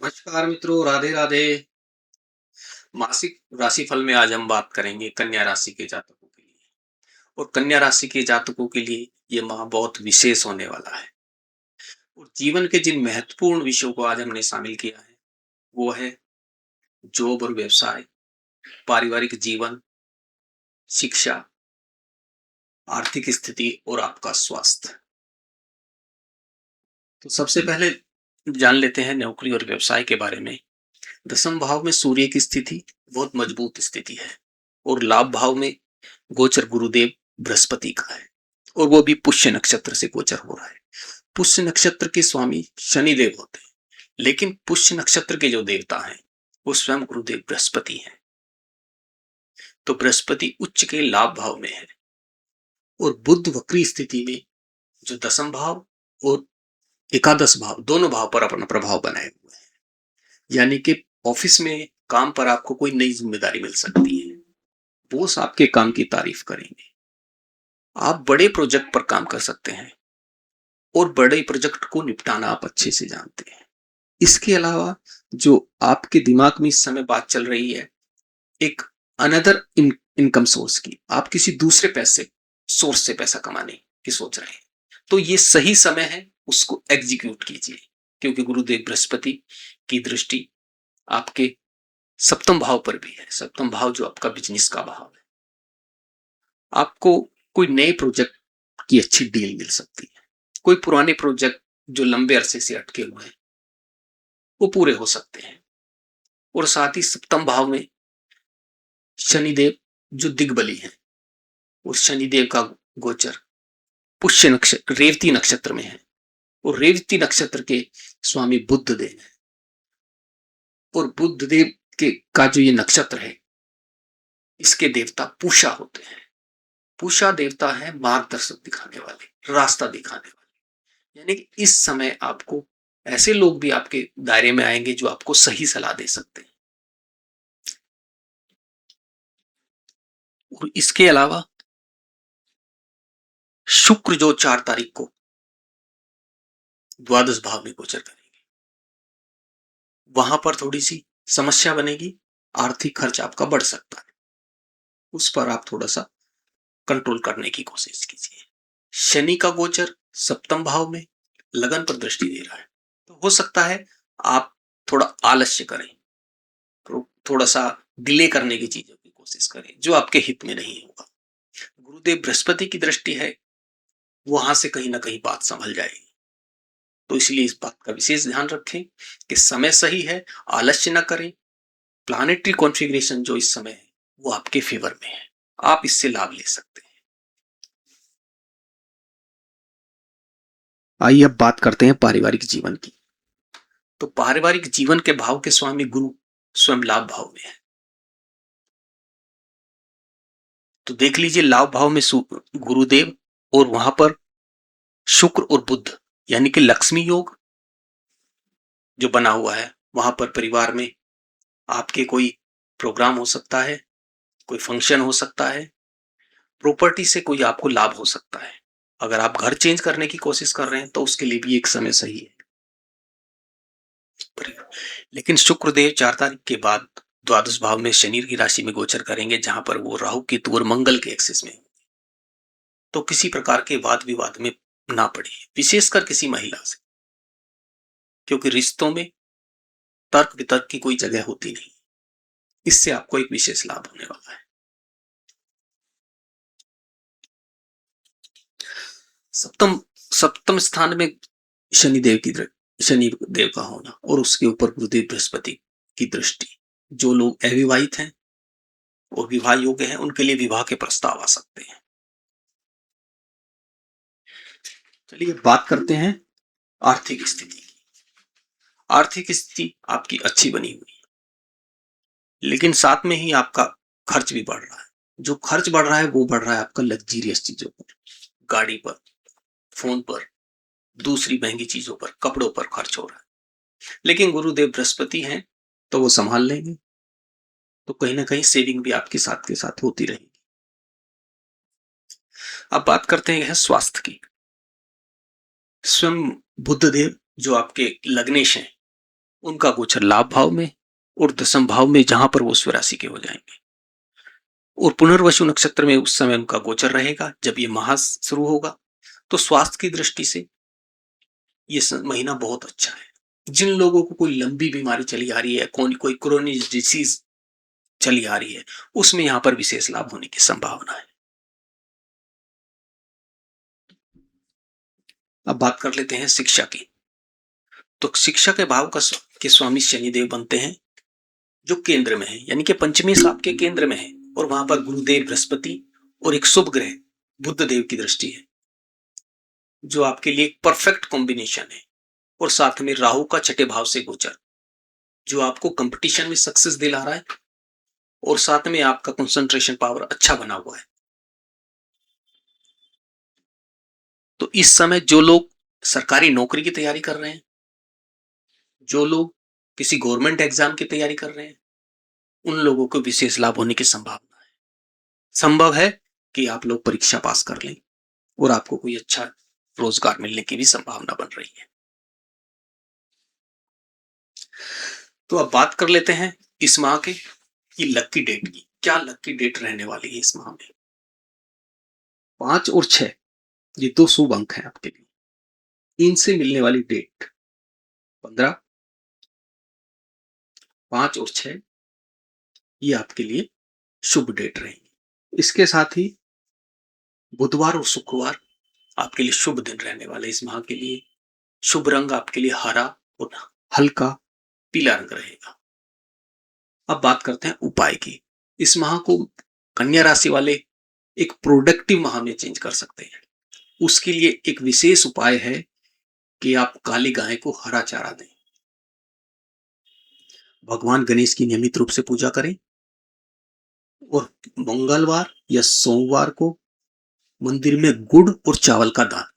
नमस्कार मित्रों, राधे राधे। मासिक राशिफल में आज हम बात करेंगे कन्या राशि के जातकों के लिए। और कन्या राशि के जातकों के लिए ये माह बहुत विशेष होने वाला है। और जीवन के जिन महत्वपूर्ण विषयों को आज हमने शामिल किया है वो है जॉब और व्यवसाय, पारिवारिक जीवन, शिक्षा, आर्थिक स्थिति और आपका स्वास्थ्य। तो सबसे पहले जान लेते हैं नौकरी और व्यवसाय के बारे में। दसम भाव में सूर्य की स्थिति बहुत मजबूत स्थिति है। और लाभ भाव में गोचर गुरुदेव बृहस्पति का है। और वो भी पुष्य नक्षत्र से गोचर हो रहा है। पुष्य नक्षत्र के स्वामी शनिदेव होते हैं, लेकिन पुष्य नक्षत्र के जो देवता हैं वो स्वयं गुरुदेव बृहस्पति हैं। तो बृहस्पति उच्च के लाभ भाव में है। और बुध वक्री स्थिति में जो दसम भाव और एकादश भाव दोनों भाव पर अपना प्रभाव बनाए हुए हैं। यानी कि ऑफिस में काम पर आपको कोई नई जिम्मेदारी मिल सकती है। बॉस आपके काम की तारीफ करेंगे। आप बड़े प्रोजेक्ट पर काम कर सकते हैं और बड़े प्रोजेक्ट को निपटाना आप अच्छे से जानते हैं। इसके अलावा जो आपके दिमाग में इस समय बात चल रही है एक अनदर इनकम सोर्स की, आप किसी दूसरे पैसे सोर्स से पैसा कमाने की सोच रहे हैं, तो ये सही समय है, उसको एग्जीक्यूट कीजिए। क्योंकि गुरुदेव बृहस्पति की दृष्टि आपके सप्तम भाव पर भी है। सप्तम भाव जो आपका बिजनेस का भाव है। आपको कोई नए प्रोजेक्ट की अच्छी डील मिल सकती है। कोई पुराने प्रोजेक्ट जो लंबे अरसे से अटके हुए हैं वो पूरे हो सकते हैं। और साथ ही सप्तम भाव में शनिदेव जो दिग्बली है, उस शनिदेव का गोचर पुष्य नक्षत्र रेवती नक्षत्र में है। और रेवती नक्षत्र के स्वामी बुद्ध देव है। और बुद्ध देव के का जो ये नक्षत्र है इसके देवता पूषा होते हैं। पूषा देवता है मार्गदर्शक दिखाने वाले, रास्ता दिखाने वाले। यानी कि इस समय आपको ऐसे लोग भी आपके दायरे में आएंगे जो आपको सही सलाह दे सकते हैं। और इसके अलावा शुक्र जो 4 तारीख को द्वादश भाव में गोचर करेंगे, वहां पर थोड़ी सी समस्या बनेगी। आर्थिक खर्च आपका बढ़ सकता है, उस पर आप थोड़ा सा कंट्रोल करने की कोशिश कीजिए। शनि का गोचर सप्तम भाव में लगन पर दृष्टि दे रहा है, तो हो सकता है आप थोड़ा आलस्य करें, तो थोड़ा सा डिले करने की चीजों की कोशिश करें जो आपके हित में नहीं होगा। गुरुदेव बृहस्पति की दृष्टि है, वहां से कहीं ना कहीं बात संभल जाएगी। तो इसलिए इस बात का विशेष ध्यान रखें कि समय सही है, आलस्य न करें। प्लानिटरी कॉन्फ़िगरेशन जो इस समय है वो आपके फेवर में है, आप इससे लाभ ले सकते हैं। आइए अब बात करते हैं पारिवारिक जीवन की। तो पारिवारिक जीवन के भाव के स्वामी गुरु स्वयं लाभ भाव में है। तो देख लीजिए लाभ भाव में गुरुदेव और वहां पर शुक्र और बुध, यानी कि लक्ष्मी योग जो बना हुआ है। वहां पर परिवार में आपके कोई प्रोग्राम हो सकता है, कोई फंक्शन हो सकता है, प्रॉपर्टी से कोई आपको लाभ हो सकता है। अगर आप घर चेंज करने की कोशिश कर रहे हैं तो उसके लिए भी एक समय सही है। लेकिन शुक्रदेव 4 तारीख के बाद द्वादश भाव में शनि की राशि में गोचर करेंगे, जहां पर वो राहु केतु और मंगल के एक्सिस में। तो किसी प्रकार के वाद विवाद में ना पड़े, विशेषकर किसी महिला से। क्योंकि रिश्तों में तर्क वितर्क की कोई जगह होती नहीं। इससे आपको एक विशेष लाभ होने वाला है। सप्तम सप्तम स्थान में शनि देव का होना और उसके ऊपर गुरुदेव बृहस्पति की दृष्टि। जो लोग अविवाहित हैं और विवाह योग्य हैं उनके लिए विवाह के प्रस्ताव आ सकते हैं। चलिए बात करते हैं आर्थिक स्थिति की। आर्थिक स्थिति आपकी अच्छी बनी हुई है, लेकिन साथ में ही आपका खर्च भी बढ़ रहा है। जो खर्च बढ़ रहा है वो बढ़ रहा है आपका लग्जीरियस चीजों पर, गाड़ी पर, फोन पर, दूसरी महंगी चीजों पर, कपड़ों पर खर्च हो रहा है। लेकिन गुरुदेव बृहस्पति हैं तो वो संभाल लेंगे। तो कहीं ना कहीं सेविंग भी आपके साथ के साथ होती रहेगी। अब बात करते हैं स्वास्थ्य की। स्वयं बुद्धदेव जो आपके लग्नेश हैं उनका गोचर लाभ भाव में और दशम भाव में, जहां पर वो स्वराशि के हो जाएंगे। और पुनर्वसु नक्षत्र में उस समय उनका गोचर रहेगा जब ये माह शुरू होगा। तो स्वास्थ्य की दृष्टि से ये महीना बहुत अच्छा है। जिन लोगों को कोई लंबी बीमारी चली आ रही है, कोई क्रोनिक डिसीज चली आ रही है, उसमें यहां पर विशेष लाभ होने की संभावना है। अब बात कर लेते हैं शिक्षा की। तो शिक्षा के भाव के स्वामी शनिदेव बनते हैं, जो केंद्र में है, यानी कि पंचमी साप के केंद्र में है। और वहां पर गुरुदेव बृहस्पति और एक शुभ ग्रह बुद्ध देव की दृष्टि है, जो आपके लिए एक परफेक्ट कॉम्बिनेशन है। और साथ में राहु का छठे भाव से गोचर, जो आपको कंपटीशन में सक्सेस दिला रहा है और साथ में आपका कंसंट्रेशन पावर अच्छा बना हुआ है। तो इस समय जो लोग सरकारी नौकरी की तैयारी कर रहे हैं, जो लोग किसी गवर्नमेंट एग्जाम की तैयारी कर रहे हैं, उन लोगों को विशेष लाभ होने की संभावना है। संभव है कि आप लोग परीक्षा पास कर लें और आपको कोई अच्छा रोजगार मिलने की भी संभावना बन रही है। तो अब बात कर लेते हैं इस माह के की लकी डेट की। क्या लकी डेट रहने वाली है इस माह में? 5 और 6 ये दो शुभ अंक हैं आपके लिए। इनसे मिलने वाली डेट 15, 5 और 6 ये आपके लिए शुभ डेट रहेंगी। इसके साथ ही बुधवार और शुक्रवार आपके लिए शुभ दिन रहने वाले इस माह के लिए। शुभ रंग आपके लिए हरा और हल्का पीला रंग रहेगा। अब बात करते हैं उपाय की। इस माह को कन्या राशि वाले एक प्रोडक्टिव माह में चेंज कर सकते हैं। उसके लिए एक विशेष उपाय है कि आप काली गाय को हरा चारा दें। भगवान गणेश की नियमित रूप से पूजा करें और मंगलवार या सोमवार को मंदिर में गुड़ और चावल का दान